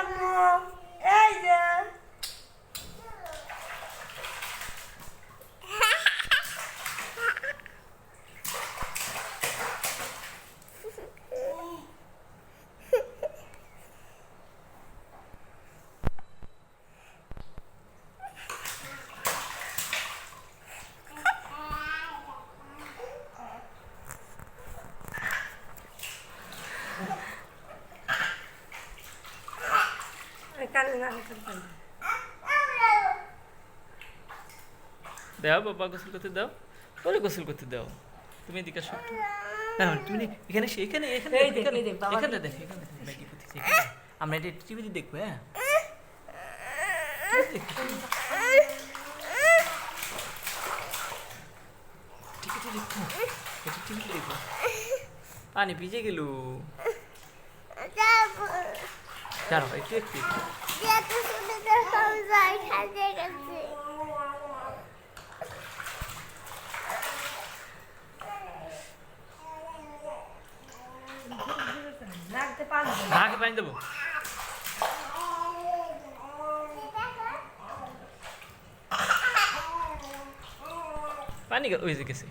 আম্মু এই যে দাও বাবা গোসল করতে দাও, ওরে গোসল করতে দাও। তুমি এদিকে আসো একটু। না তুমি এখানে এখানে এখানে এই দেখ, এই দেখ, বাবা এখানে দেখো, এখানে দেখো ম্যাগি করতেছি। আমরা এটা টিভিতে দেখবো। হ্যাঁ টিভিতে দেখবো, এটা টিভিতে দেখবো। পানি ভিজে গেল। দাঁড়াও একটু একটু নাকে পানি দেবো। পানি ওই যে গেছে।